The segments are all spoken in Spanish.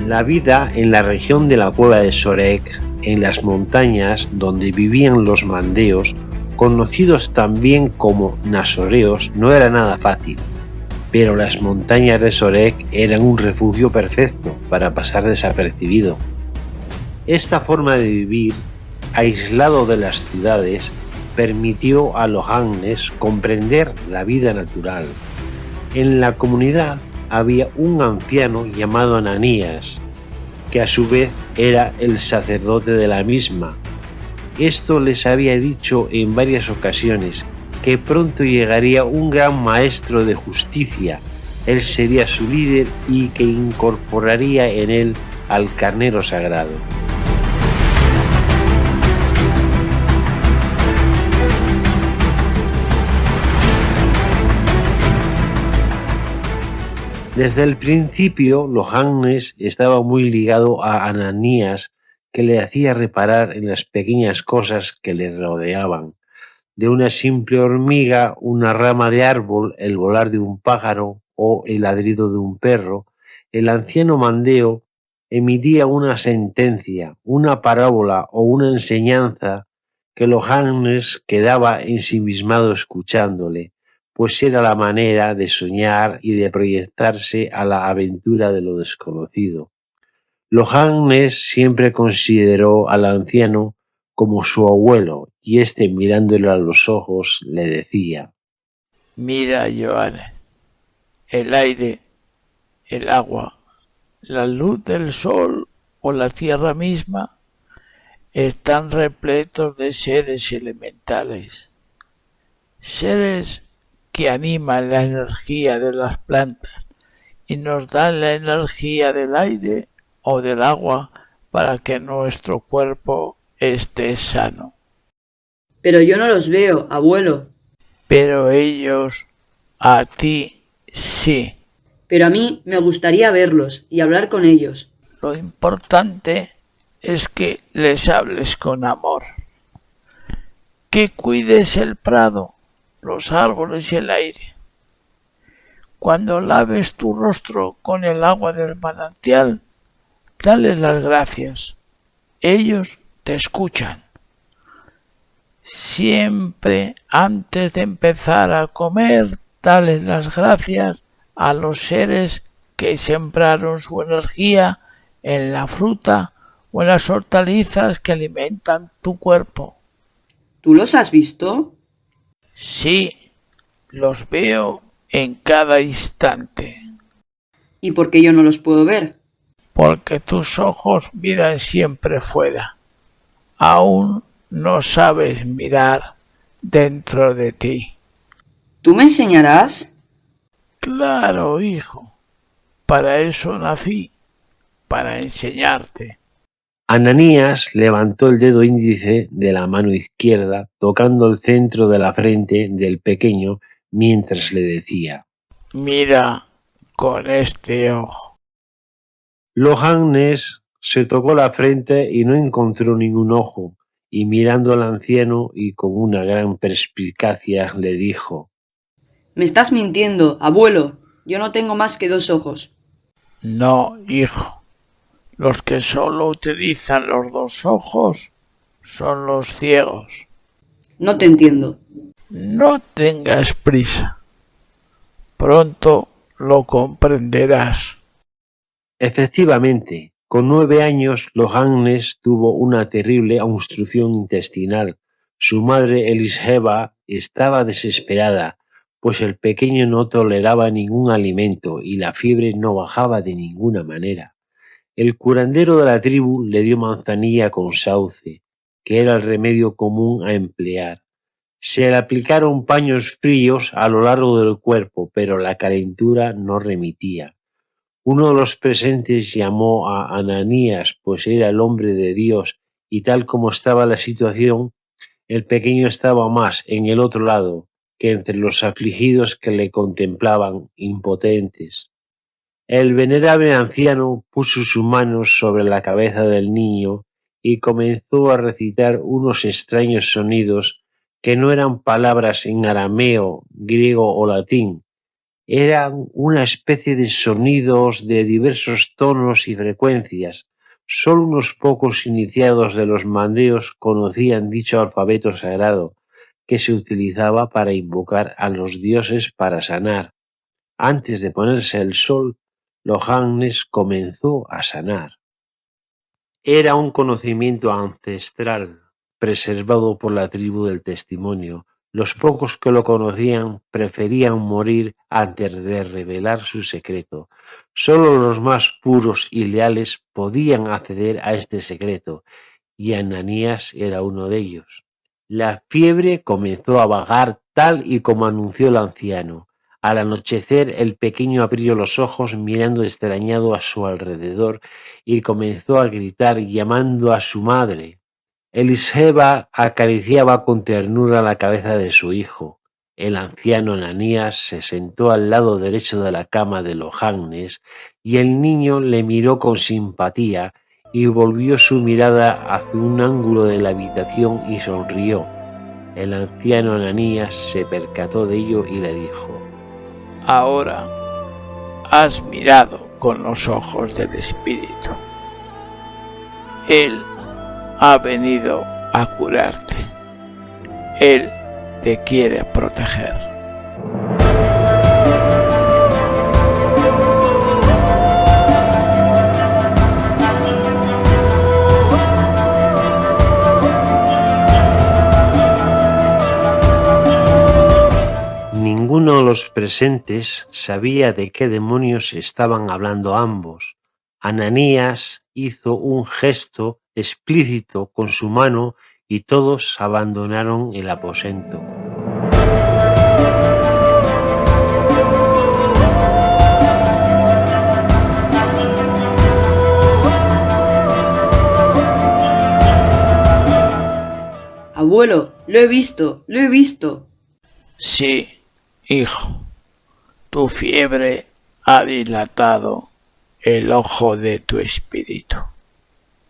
La vida en la región de la cueva de Sorek, en las montañas donde vivían los mandeos, conocidos también como nasoreos, no era nada fácil, pero las montañas de Sorek eran un refugio perfecto para pasar desapercibido. Esta forma de vivir, aislado de las ciudades, permitió a los Agnes comprender la vida natural. En la comunidad había un anciano llamado Ananías, que a su vez era el sacerdote de la misma. Esto les había dicho en varias ocasiones que pronto llegaría un gran maestro de justicia. Él sería su líder y que incorporaría en él al carnero sagrado. Desde el principio, Lohannes estaba muy ligado a Ananías, que le hacía reparar en las pequeñas cosas que le rodeaban. De una simple hormiga, una rama de árbol, el volar de un pájaro o el ladrido de un perro, el anciano mandeo emitía una sentencia, una parábola o una enseñanza que Lohannes quedaba ensimismado escuchándole, pues era la manera de soñar y de proyectarse a la aventura de lo desconocido. Lohannes siempre consideró al anciano como su abuelo, y éste, mirándole a los ojos, le decía: Mira, Johannes, el aire, el agua, la luz del sol o la tierra misma están repletos de seres elementales, seres que animan la energía de las plantas y nos dan la energía del aire o del agua para que nuestro cuerpo esté sano. Pero yo no los veo, abuelo. Pero ellos a ti sí. Pero a mí me gustaría verlos y hablar con ellos. Lo importante es que les hables con amor, que cuides el prado, los árboles y el aire. Cuando laves tu rostro con el agua del manantial, dales las gracias. Ellos te escuchan. Siempre antes de empezar a comer, dales las gracias a los seres que sembraron su energía en la fruta o en las hortalizas que alimentan tu cuerpo. ¿Tú los has visto? Sí, los veo en cada instante. ¿Y por qué yo no los puedo ver? Porque tus ojos miran siempre fuera. Aún no sabes mirar dentro de ti. ¿Tú me enseñarás? Claro, hijo. Para eso nací, para enseñarte. Ananías levantó el dedo índice de la mano izquierda, tocando el centro de la frente del pequeño, mientras le decía: Mira con este ojo. Lohannes se tocó la frente y no encontró ningún ojo, y mirando al anciano y con una gran perspicacia le dijo: Me estás mintiendo, abuelo. Yo no tengo más que 2 ojos. No, hijo. Los que solo utilizan los 2 ojos son los ciegos. No te entiendo. No tengas prisa. Pronto lo comprenderás. Efectivamente, con 9 años, Lohannes tuvo una terrible obstrucción intestinal. Su madre Elisheba estaba desesperada, pues el pequeño no toleraba ningún alimento y la fiebre no bajaba de ninguna manera. El curandero de la tribu le dio manzanilla con sauce, que era el remedio común a emplear. Se le aplicaron paños fríos a lo largo del cuerpo, pero la calentura no remitía. Uno de los presentes llamó a Ananías, pues era el hombre de Dios, y tal como estaba la situación, el pequeño estaba más en el otro lado que entre los afligidos que le contemplaban impotentes. El venerable anciano puso sus manos sobre la cabeza del niño y comenzó a recitar unos extraños sonidos que no eran palabras en arameo, griego o latín. Eran una especie de sonidos de diversos tonos y frecuencias. Solo unos pocos iniciados de los mandeos conocían dicho alfabeto sagrado, que se utilizaba para invocar a los dioses para sanar. Antes de ponerse el sol, Lohannes comenzó a sanar. Era un conocimiento ancestral, preservado por la tribu del testimonio. Los pocos que lo conocían preferían morir antes de revelar su secreto. Solo los más puros y leales podían acceder a este secreto, y Ananías era uno de ellos. La fiebre comenzó a bajar tal y como anunció el anciano. Al anochecer, el pequeño abrió los ojos mirando extrañado a su alrededor y comenzó a gritar llamando a su madre. Eliseba acariciaba con ternura la cabeza de su hijo. El anciano Ananías se sentó al lado derecho de la cama de Lohannes y el niño le miró con simpatía y volvió su mirada hacia un ángulo de la habitación y sonrió. El anciano Ananías se percató de ello y le dijo: Ahora has mirado con los ojos del Espíritu. Él ha venido a curarte. Él te quiere proteger. Ninguno de los presentes sabía de qué demonios estaban hablando ambos. Ananías hizo un gesto explícito con su mano y todos abandonaron el aposento. Abuelo, lo he visto, lo he visto. Sí, hijo, tu fiebre ha dilatado el ojo de tu espíritu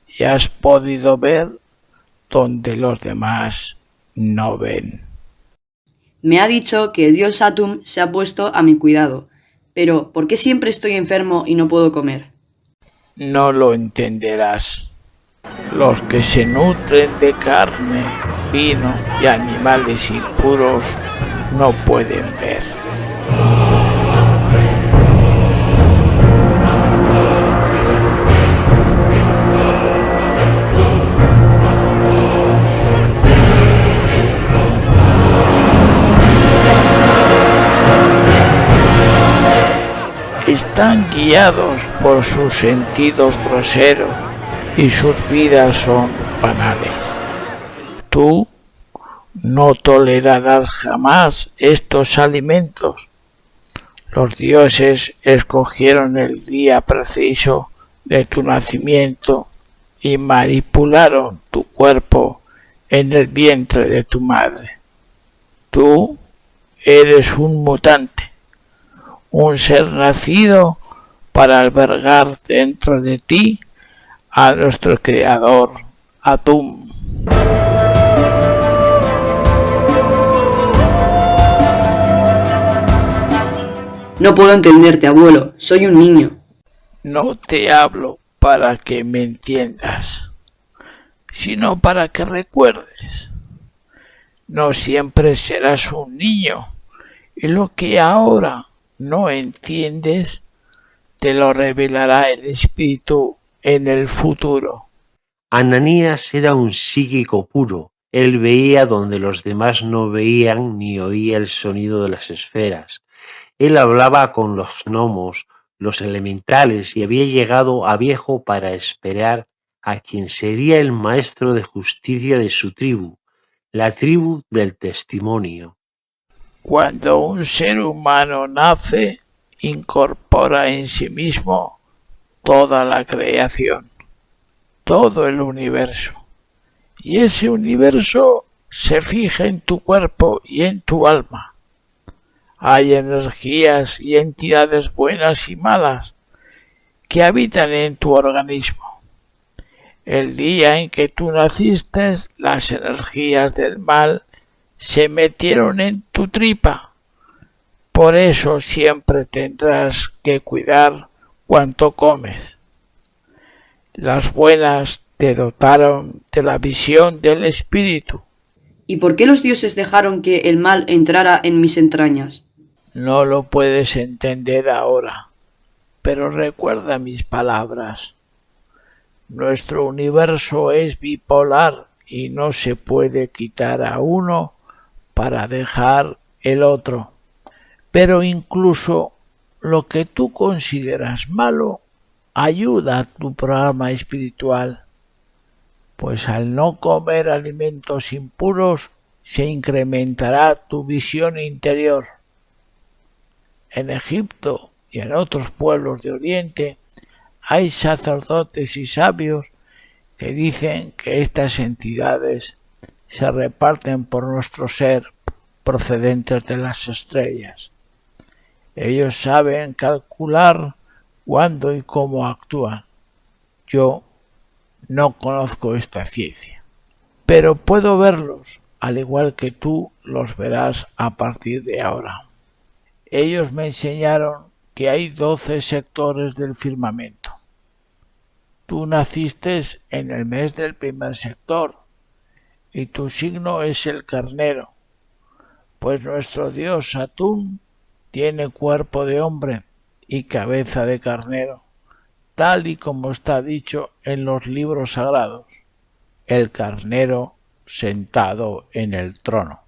y has podido ver donde los demás no ven. Me ha dicho que el dios Atum se ha puesto a mi cuidado. Pero, ¿por qué siempre estoy enfermo y no puedo comer? No lo entenderás. Los que se nutren de carne, vino y animales impuros no pueden ver. Están guiados por sus sentidos groseros y sus vidas son banales. Tú no tolerarás jamás estos alimentos. Los dioses escogieron el día preciso de tu nacimiento y manipularon tu cuerpo en el vientre de tu madre. Tú eres un mutante, un ser nacido para albergar dentro de ti a nuestro creador, Atum. No puedo entenderte, abuelo. Soy un niño. No te hablo para que me entiendas, sino para que recuerdes. No siempre serás un niño, y lo que ahora no entiendes, te lo revelará el Espíritu en el futuro. Ananías era un psíquico puro. Él veía donde los demás no veían ni oía el sonido de las esferas. Él hablaba con los gnomos, los elementales, y había llegado a viejo para esperar a quien sería el maestro de justicia de su tribu, la tribu del testimonio. Cuando un ser humano nace, incorpora en sí mismo toda la creación, todo el universo. Y ese universo se fija en tu cuerpo y en tu alma. Hay energías y entidades buenas y malas que habitan en tu organismo. El día en que tú naciste, las energías del mal se metieron en tu tripa. Por eso siempre tendrás que cuidar cuanto comes. Las buenas te dotaron de la visión del espíritu. ¿Y por qué los dioses dejaron que el mal entrara en mis entrañas? No lo puedes entender ahora, pero recuerda mis palabras. Nuestro universo es bipolar y no se puede quitar a uno para dejar el otro. Pero incluso lo que tú consideras malo ayuda a tu programa espiritual, pues al no comer alimentos impuros se incrementará tu visión interior. En Egipto y en otros pueblos de Oriente hay sacerdotes y sabios que dicen que estas entidades se reparten por nuestro ser procedentes de las estrellas. Ellos saben calcular cuándo y cómo actúan. Yo no conozco esta ciencia, pero puedo verlos, al igual que tú los verás a partir de ahora. Ellos me enseñaron que hay 12 sectores del firmamento. Tú naciste en el mes del primer sector y tu signo es el carnero, pues nuestro dios Satún tiene cuerpo de hombre y cabeza de carnero, tal y como está dicho en los libros sagrados, el carnero sentado en el trono.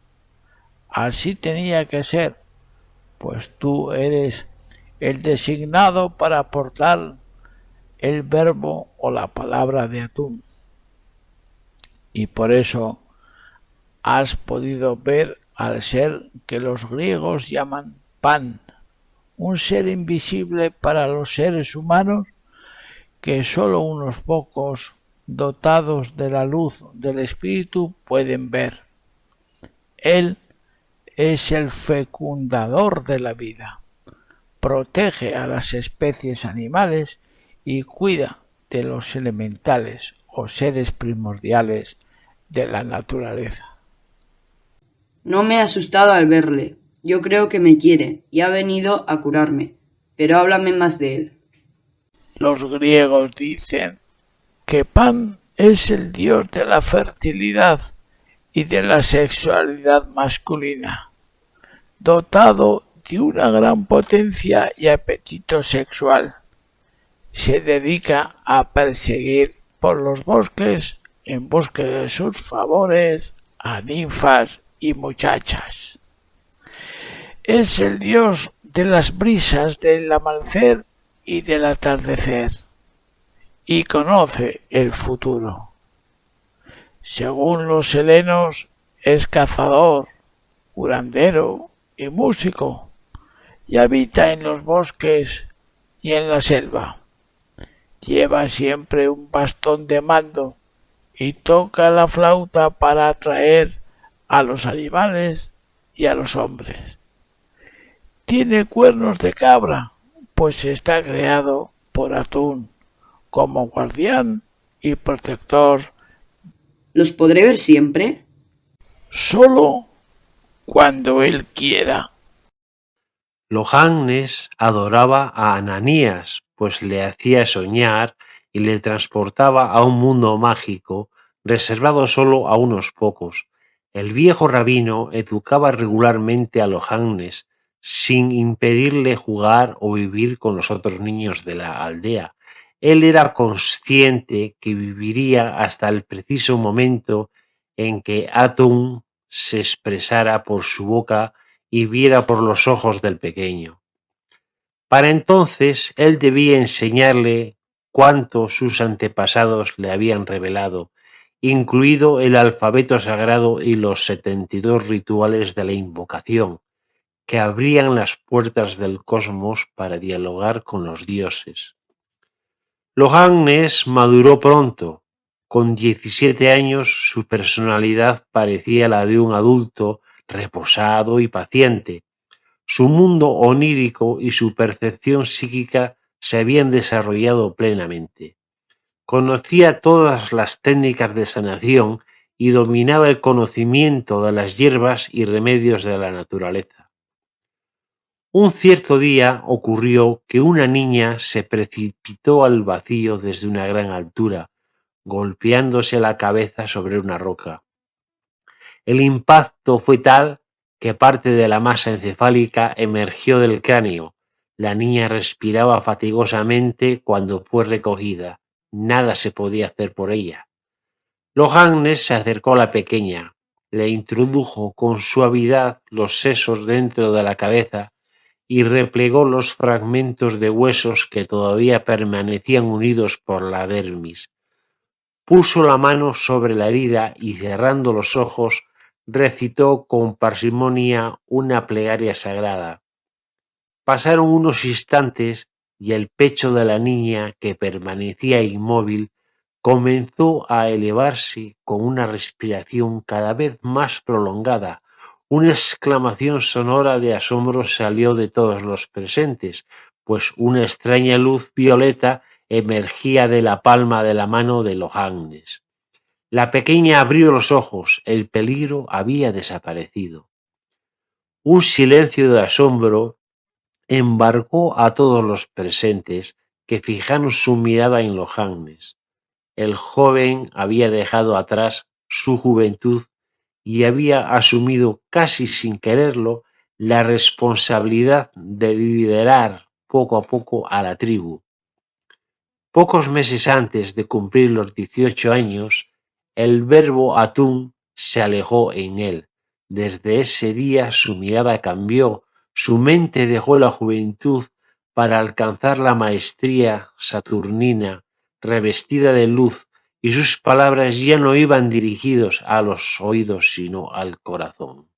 Así tenía que ser, pues tú eres el designado para aportar el verbo o la palabra de Atún. Y por eso has podido ver al ser que los griegos llaman Pan, un ser invisible para los seres humanos que sólo unos pocos dotados de la luz del espíritu pueden ver. Él es el fecundador de la vida, protege a las especies animales y cuida de los elementales o seres primordiales de la naturaleza. No me he asustado al verle. Yo creo que me quiere y ha venido a curarme. Pero háblame más de él. Los griegos dicen que Pan es el dios de la fertilidad y de la sexualidad masculina, dotado de una gran potencia y apetito sexual. Se dedica a perseguir por los bosques en busca de sus favores a ninfas y muchachas. Es el dios de las brisas del amanecer y del atardecer, y conoce el futuro. Según los helenos, es cazador, curandero y músico, y habita en los bosques y en la selva. Lleva siempre un bastón de mando y toca la flauta para atraer a los animales y a los hombres. Tiene cuernos de cabra, pues está creado por Atún como guardián y protector. ¿Los podré ver siempre? Solo cuando él quiera. Lohannes adoraba a Ananías, pues le hacía soñar y le transportaba a un mundo mágico reservado solo a unos pocos. El viejo rabino educaba regularmente a Lohannes sin impedirle jugar o vivir con los otros niños de la aldea. Él era consciente que viviría hasta el preciso momento en que Atún se expresara por su boca y viera por los ojos del pequeño. Para entonces él debía enseñarle cuanto sus antepasados le habían revelado, incluido el alfabeto sagrado y los 72 rituales de la invocación, que abrían las puertas del cosmos para dialogar con los dioses. Lohannes maduró pronto. Con 17 años su personalidad parecía la de un adulto reposado y paciente. Su mundo onírico y su percepción psíquica se habían desarrollado plenamente. Conocía todas las técnicas de sanación y dominaba el conocimiento de las hierbas y remedios de la naturaleza. Un cierto día ocurrió que una niña se precipitó al vacío desde una gran altura, golpeándose la cabeza sobre una roca. El impacto fue tal que parte de la masa encefálica emergió del cráneo. La niña respiraba fatigosamente cuando fue recogida. Nada se podía hacer por ella. Lohannes se acercó a la pequeña, le introdujo con suavidad los sesos dentro de la cabeza y replegó los fragmentos de huesos que todavía permanecían unidos por la dermis. Puso la mano sobre la herida y, cerrando los ojos, recitó con parsimonia una plegaria sagrada. Pasaron unos instantes y el pecho de la niña, que permanecía inmóvil, comenzó a elevarse con una respiración cada vez más prolongada. Una exclamación sonora de asombro salió de todos los presentes, pues una extraña luz violeta emergía de la palma de la mano de Lohannes. La pequeña abrió los ojos, el peligro había desaparecido. Un silencio de asombro embargó a todos los presentes, que fijaron su mirada en Lohannes. El joven había dejado atrás su juventud y había asumido casi sin quererlo la responsabilidad de liderar poco a poco a la tribu. Pocos meses antes de cumplir los 18 años, el verbo Atum se alejó en él. Desde ese día su mirada cambió, su mente dejó la juventud para alcanzar la maestría saturnina, revestida de luz, y sus palabras ya no iban dirigidos a los oídos sino al corazón.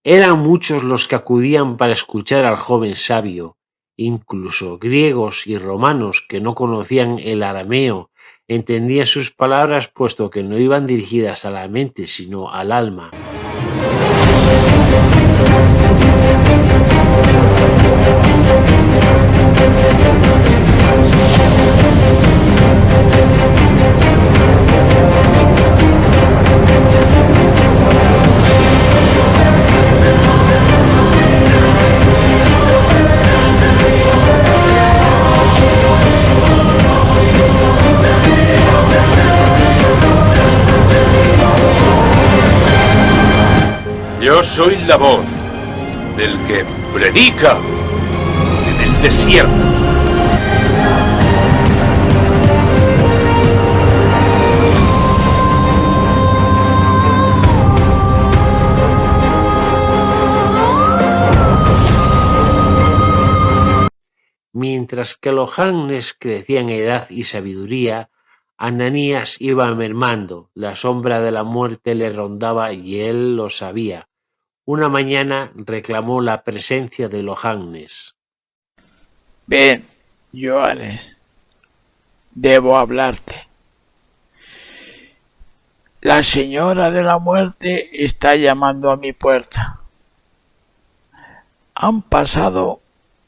Eran muchos los que acudían para escuchar al joven sabio, incluso griegos y romanos que no conocían el arameo entendían sus palabras, puesto que no iban dirigidas a la mente sino al alma. Yo soy la voz del que predica en el desierto. Mientras que Lohannes crecía en edad y sabiduría, Ananías iba mermando, la sombra de la muerte le rondaba y él lo sabía. Una mañana reclamó la presencia de Lohannes. Ven, Johannes, debo hablarte. La señora de la muerte está llamando a mi puerta. Han pasado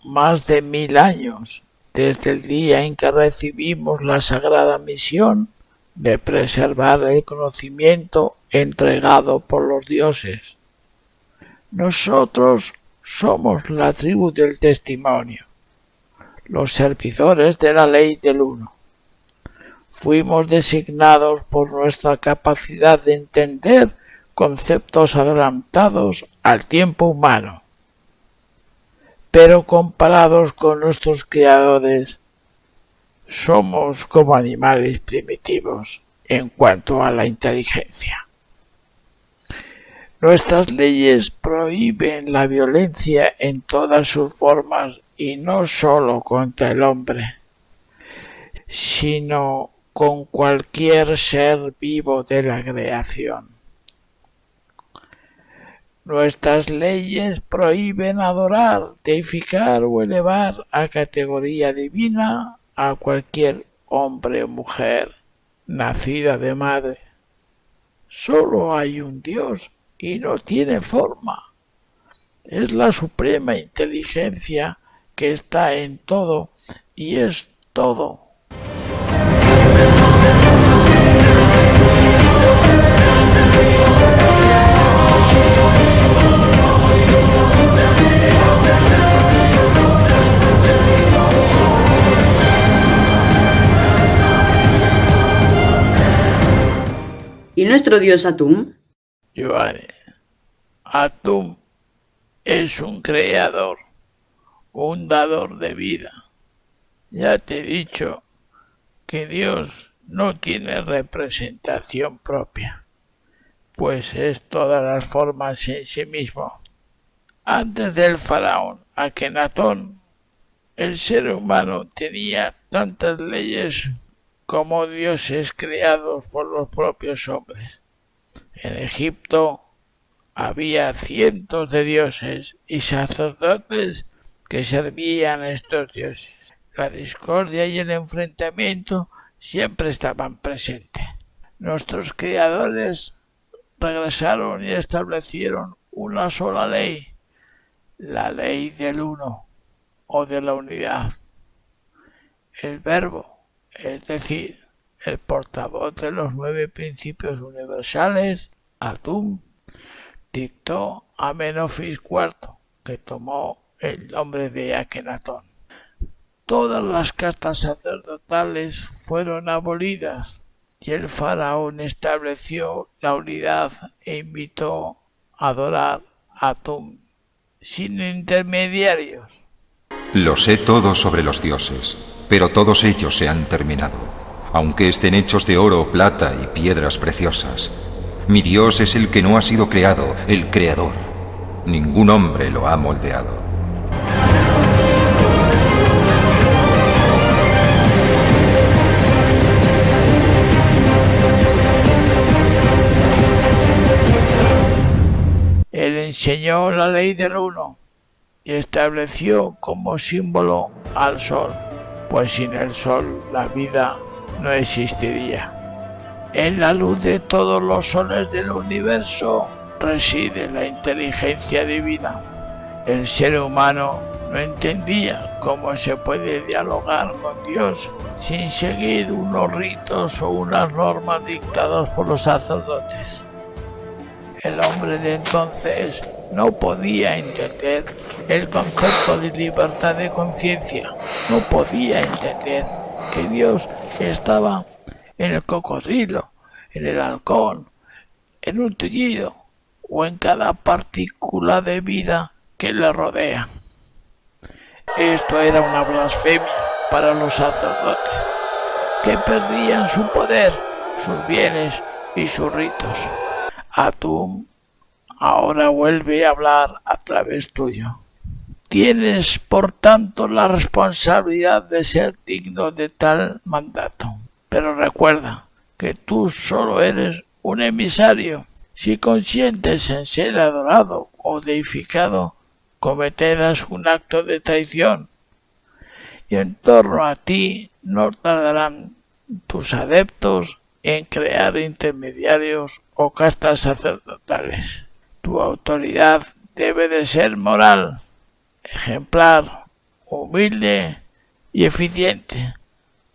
más de 1000 años desde el día en que recibimos la sagrada misión de preservar el conocimiento entregado por los dioses. Nosotros somos la tribu del testimonio, los servidores de la ley del uno. Fuimos designados por nuestra capacidad de entender conceptos adelantados al tiempo humano. Pero comparados con nuestros creadores, somos como animales primitivos en cuanto a la inteligencia. Nuestras leyes prohíben la violencia en todas sus formas y no solo contra el hombre, sino con cualquier ser vivo de la creación. Nuestras leyes prohíben adorar, deificar o elevar a categoría divina a cualquier hombre o mujer nacida de madre. Solo hay un Dios y no tiene forma. Es la suprema inteligencia que está en todo y es todo. ¿Y nuestro dios Atum? Johannes, Atum es un creador, un dador de vida. Ya te he dicho que Dios no tiene representación propia, pues es todas las formas en sí mismo. Antes del faraón Akenatón, el ser humano tenía tantas leyes como dioses creados por los propios hombres. En Egipto había cientos de dioses y sacerdotes que servían a estos dioses. La discordia y el enfrentamiento siempre estaban presentes. Nuestros creadores regresaron y establecieron una sola ley, la ley del uno o de la unidad. El verbo, es decir, el portavoz de los 9 principios universales, Atum, dictó a Menofis IV, que tomó el nombre de Akenatón. Todas las castas sacerdotales fueron abolidas y el faraón estableció la unidad e invitó a adorar a Atum sin intermediarios. Lo sé todo sobre los dioses, pero todos ellos se han terminado, aunque estén hechos de oro, plata y piedras preciosas. Mi Dios es el que no ha sido creado, el creador. Ningún hombre lo ha moldeado. Él enseñó la ley del uno y estableció como símbolo al sol, pues sin el sol la vida no existiría. En la luz de todos los soles del universo reside la inteligencia divina. El ser humano no entendía cómo se puede dialogar con Dios sin seguir unos ritos o unas normas dictados por los sacerdotes. El hombre de entonces no podía entender el concepto de libertad de conciencia, no podía entender que Dios estaba en el cocodrilo, en el halcón, en un tullido o en cada partícula de vida que le rodea. Esto era una blasfemia para los sacerdotes, que perdían su poder, sus bienes y sus ritos. Atum ahora vuelve a hablar a través tuyo. Tienes, por tanto, la responsabilidad de ser digno de tal mandato. Pero recuerda que tú solo eres un emisario. Si consientes en ser adorado o deificado, cometerás un acto de traición. Y en torno a ti no tardarán tus adeptos en crear intermediarios o castas sacerdotales. Tu autoridad debe de ser moral, ejemplar, humilde y eficiente.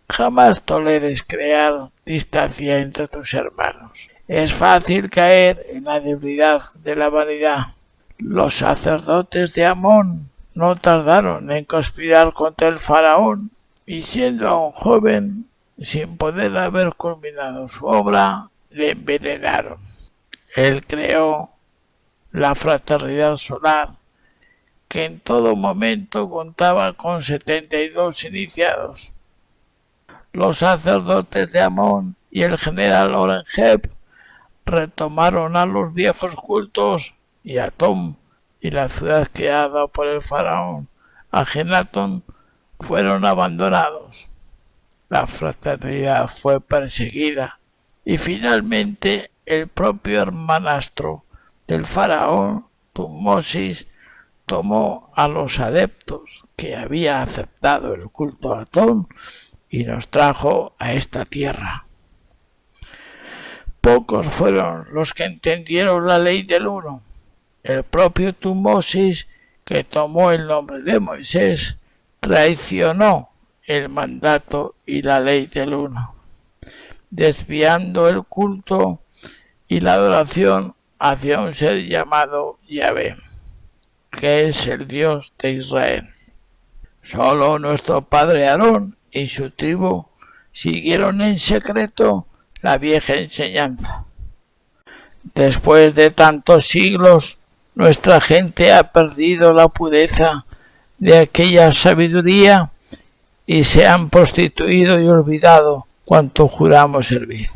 Jamás toleres crear distancia entre tus hermanos. Es fácil caer en la debilidad de la vanidad. Los sacerdotes de Amón no tardaron en conspirar contra el faraón y siendo aún joven, sin poder haber culminado su obra, le envenenaron. Él creó la fraternidad solar, que en todo momento contaba con 72 iniciados. Los sacerdotes de Amón y el general Orengeb retomaron a los viejos cultos y Atum y la ciudad creada por el faraón Akenatón fueron abandonados. La fraternidad fue perseguida y finalmente el propio hermanastro del faraón, Tutmosis, tomó a los adeptos que había aceptado el culto a Atón y nos trajo a esta tierra. Pocos fueron los que entendieron la ley del uno. El propio Tutmosis, que tomó el nombre de Moisés, traicionó el mandato y la ley del uno, desviando el culto y la adoración hacia un ser llamado Yahvé, que es el Dios de Israel. Solo nuestro padre Aarón y su tribu siguieron en secreto la vieja enseñanza. Después de tantos siglos, nuestra gente ha perdido la pureza de aquella sabiduría y se han prostituido y olvidado cuanto juramos servir.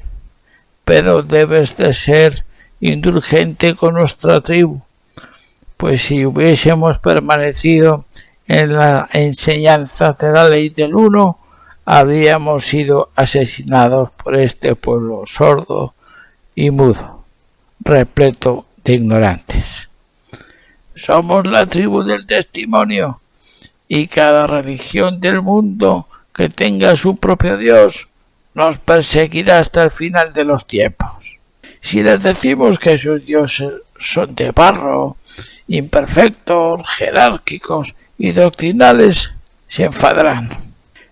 Pero debes de ser indulgente con nuestra tribu, pues si hubiésemos permanecido en la enseñanza de la ley del uno, habríamos sido asesinados por este pueblo sordo y mudo, repleto de ignorantes. Somos la tribu del testimonio, y cada religión del mundo que tenga su propio Dios nos perseguirá hasta el final de los tiempos. Si les decimos que sus dioses son de barro, imperfectos, jerárquicos y doctrinales, se enfadarán.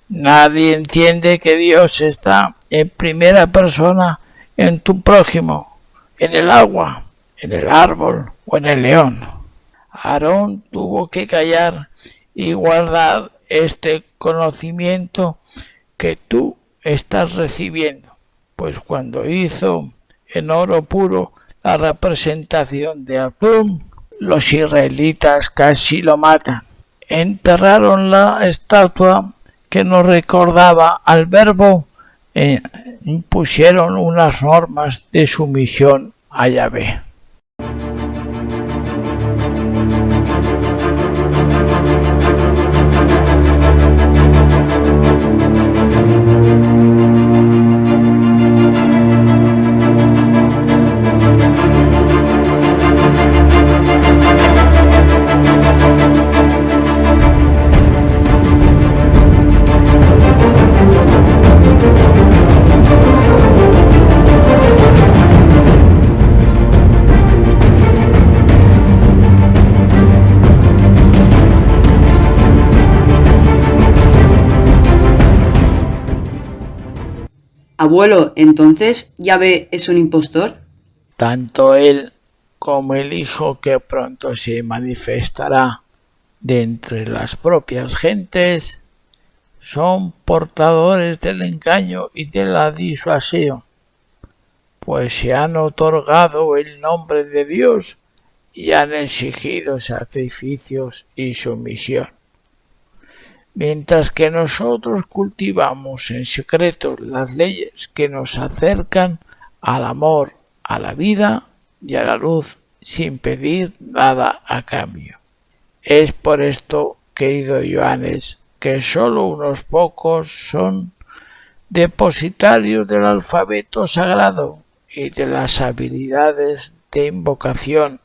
Nadie entiende que Dios está en primera persona en tu prójimo, en el agua, en el árbol o en el león. Aarón tuvo que callar y guardar este conocimiento que tú estás recibiendo, pues cuando hizo en oro puro la representación de Atum, los israelitas casi lo matan. Enterraron la estatua que nos recordaba al verbo e impusieron unas normas de sumisión a Yahvé. Abuelo, ¿entonces Yahvé es un impostor? Tanto él como el Hijo que pronto se manifestará de entre las propias gentes son portadores del engaño y de la disuasión, pues se han otorgado el nombre de Dios y han exigido sacrificios y sumisión. Mientras que nosotros cultivamos en secreto las leyes que nos acercan al amor, a la vida y a la luz, sin pedir nada a cambio. Es por esto, querido Johannes, que solo unos pocos son depositarios del alfabeto sagrado y de las habilidades de invocación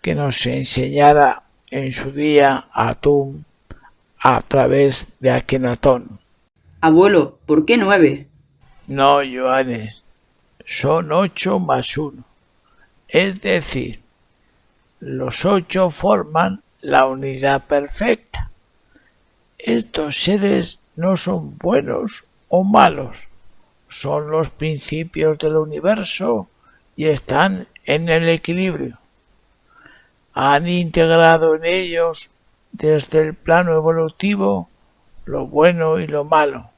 que nos enseñara en su día Atum a través de Akenatón. Abuelo, ¿por qué 9? No, Johannes, son 8 más 1. Es decir, los 8 forman la unidad perfecta. Estos seres no son buenos o malos, son los principios del universo y están en el equilibrio. Han integrado en ellos desde el plano evolutivo lo bueno y lo malo,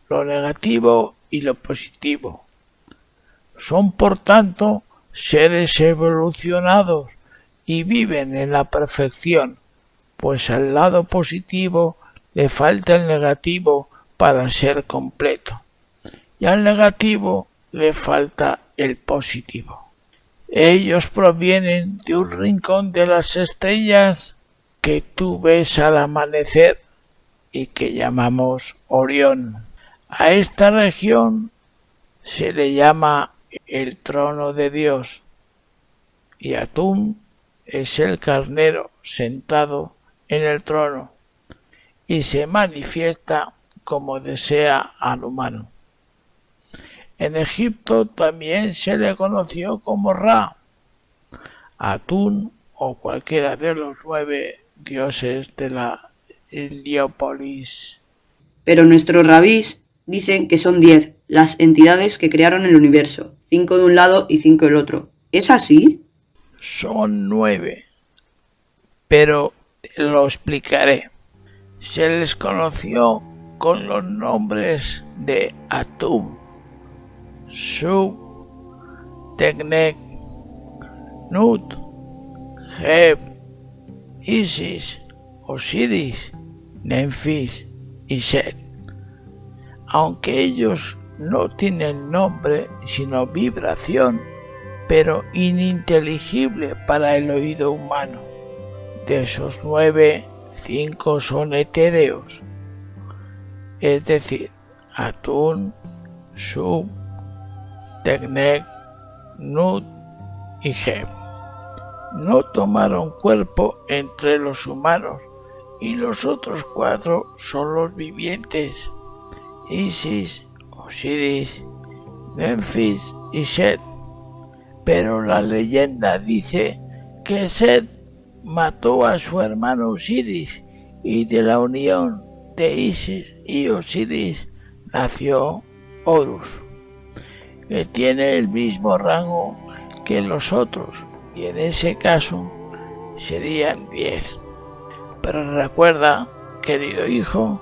lo negativo y lo positivo. Son por tanto seres evolucionados y viven en la perfección, pues al lado positivo le falta el negativo para ser completo, y al negativo le falta el positivo. Ellos provienen de un rincón de las estrellas que tú ves al amanecer y que llamamos Orión. A esta región se le llama el trono de Dios, y Atum es el carnero sentado en el trono y se manifiesta como desea al humano. En Egipto también se le conoció como Ra, Atum o cualquiera de los 9 dioses de la Heliópolis. Pero nuestros rabís dicen que son 10 las entidades que crearon el universo, 5 de un lado y 5 del otro. ¿Es así? Son 9, pero te lo explicaré. Se les conoció con los nombres de Atum, Sub, Teknek, Nut, Geb, Isis, Osiris, Nemphis y Set. Aunque ellos no tienen nombre sino vibración, pero ininteligible para el oído humano. De esos 9, 5 son etéreos, es decir, Atún, Sub, Tecnec, Nut y Geb. No tomaron cuerpo entre los humanos, y los otros 4 son los vivientes: Isis, Osiris, Nemphis y Set. Pero la leyenda dice que Set mató a su hermano Osiris, y de la unión de Isis y Osiris nació Horus, que tiene el mismo rango que los otros, y en ese caso serían 10. Pero recuerda, querido hijo,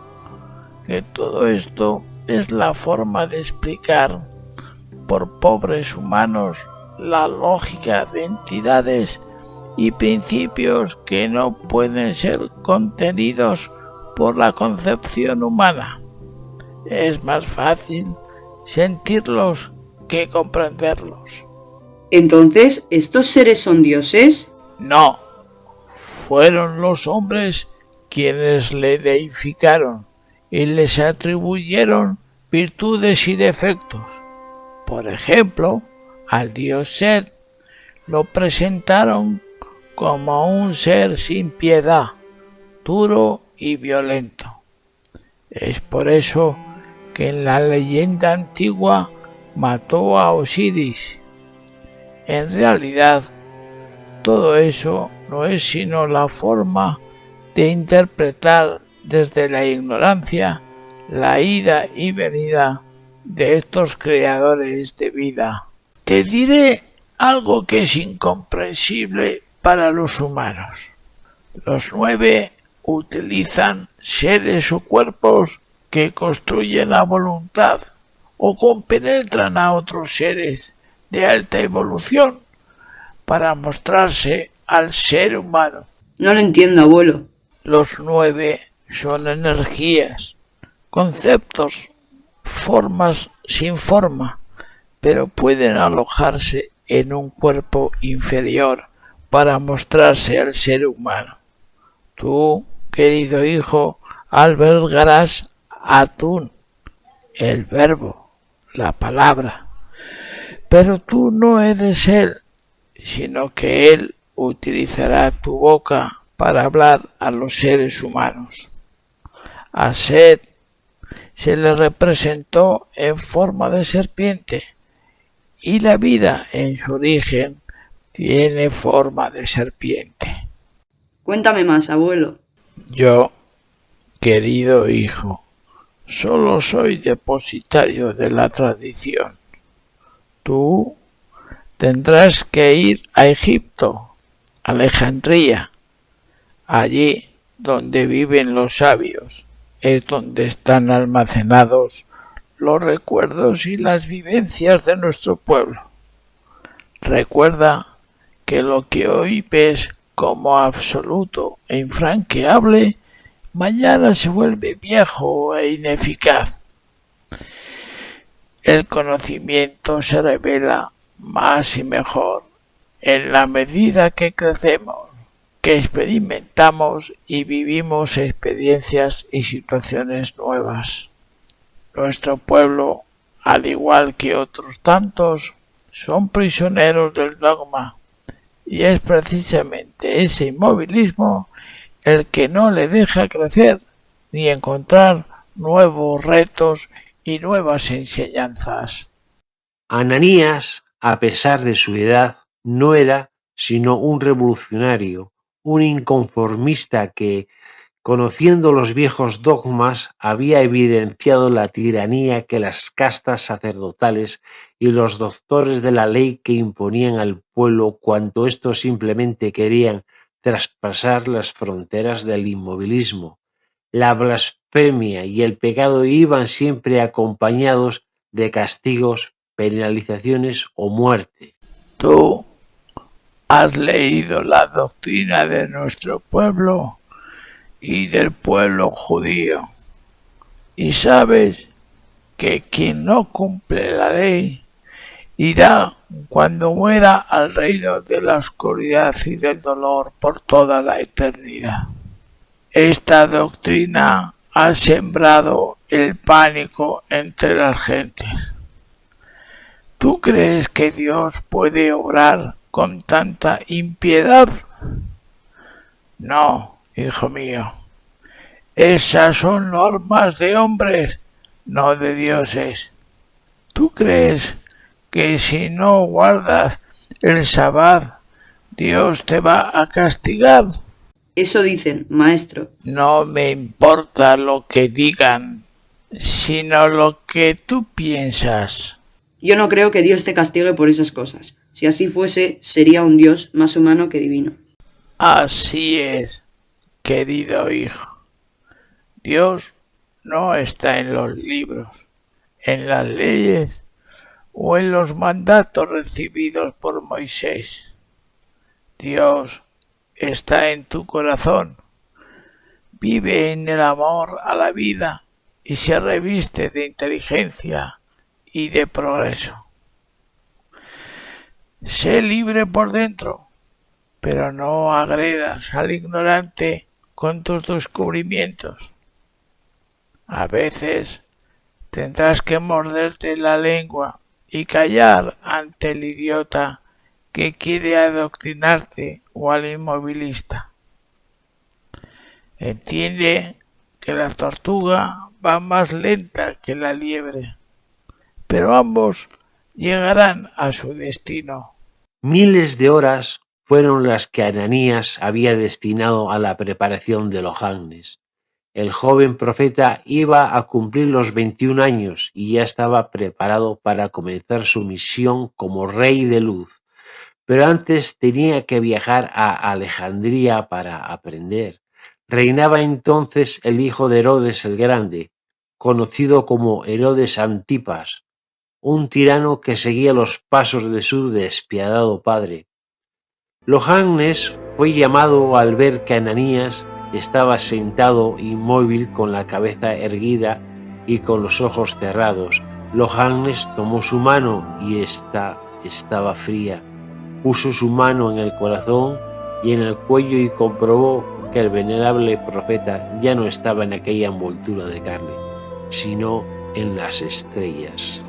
que todo esto es la forma de explicar por pobres humanos la lógica de entidades y principios que no pueden ser contenidos por la concepción humana. Es más fácil sentirlos que comprenderlos. Entonces, ¿estos seres son dioses? No, fueron los hombres quienes le deificaron y les atribuyeron virtudes y defectos. Por ejemplo, al dios Set lo presentaron como un ser sin piedad, duro y violento. Es por eso que en la leyenda antigua mató a Osiris. En realidad, todo eso no es sino la forma de interpretar desde la ignorancia la ida y venida de estos creadores de vida. Te diré algo que es incomprensible para los humanos. Los 9 utilizan seres o cuerpos que construyen a voluntad o compenetran a otros seres de alta evolución para mostrarse al ser humano. No lo entiendo, abuelo. Los 9 son energías, conceptos, formas sin forma, pero pueden alojarse en un cuerpo inferior para mostrarse al ser humano. Tú, querido hijo, albergarás a Atún, el verbo, la palabra. Pero tú no eres él, sino que él utilizará tu boca para hablar a los seres humanos. A Set se le representó en forma de serpiente, y la vida en su origen tiene forma de serpiente. Cuéntame más, abuelo. Yo, querido hijo, solo soy depositario de la tradición. Tú tendrás que ir a Egipto, a Alejandría. Allí donde viven los sabios es donde están almacenados los recuerdos y las vivencias de nuestro pueblo. Recuerda que lo que hoy ves como absoluto e infranqueable, mañana se vuelve viejo e ineficaz. El conocimiento se revela más y mejor en la medida que crecemos, que experimentamos y vivimos experiencias y situaciones nuevas. Nuestro pueblo, al igual que otros tantos, son prisioneros del dogma, y es precisamente ese inmovilismo el que no le deja crecer ni encontrar nuevos retos y nuevas enseñanzas. Ananías, a pesar de su edad, no era sino un revolucionario, un inconformista que, conociendo los viejos dogmas, había evidenciado la tiranía que las castas sacerdotales y los doctores de la ley que imponían al pueblo cuando estos simplemente querían traspasar las fronteras del inmovilismo. La blasfemia y el pecado iban siempre acompañados de castigos, penalizaciones o muerte. Tú, Has leído la doctrina de nuestro pueblo y del pueblo judío, y sabes que quien no cumple la ley irá cuando muera al reino de la oscuridad y del dolor por toda la eternidad. Esta doctrina ha sembrado el pánico entre las gentes. ¿Tú crees que Dios puede obrar con tanta impiedad? No, hijo mío. Esas son normas de hombres, no de dioses. ¿Tú crees que si no guardas el sabbat, Dios te va a castigar? Eso dicen, maestro. No me importa lo que digan, sino lo que tú piensas. Yo no creo que Dios te castigue por esas cosas. Si así fuese, sería un Dios más humano que divino. Así es, querido hijo. Dios no está en los libros, en las leyes o en los mandatos recibidos por Moisés. Dios está en tu corazón, vive en el amor a la vida y se reviste de inteligencia y de progreso. Sé libre por dentro, pero no agredas al ignorante con tus descubrimientos. A veces tendrás que morderte la lengua y callar ante el idiota que quiere adoctrinarte o al inmovilista. Entiende que la tortuga va más lenta que la liebre, pero ambos llegarán a su destino. Miles de horas fueron las que Ananías había destinado a la preparación de Johannes. El joven profeta iba a cumplir los 21 años y ya estaba preparado para comenzar su misión como rey de luz. Pero antes tenía que viajar a Alejandría para aprender. Reinaba entonces el hijo de Herodes el Grande, conocido como Herodes Antipas, un tirano que seguía los pasos de su despiadado padre. Johannes fue llamado al ver que Ananías estaba sentado inmóvil con la cabeza erguida y con los ojos cerrados. Johannes tomó su mano y ésta estaba fría. Puso su mano en el corazón y en el cuello y comprobó que el venerable profeta ya no estaba en aquella envoltura de carne, sino en las estrellas.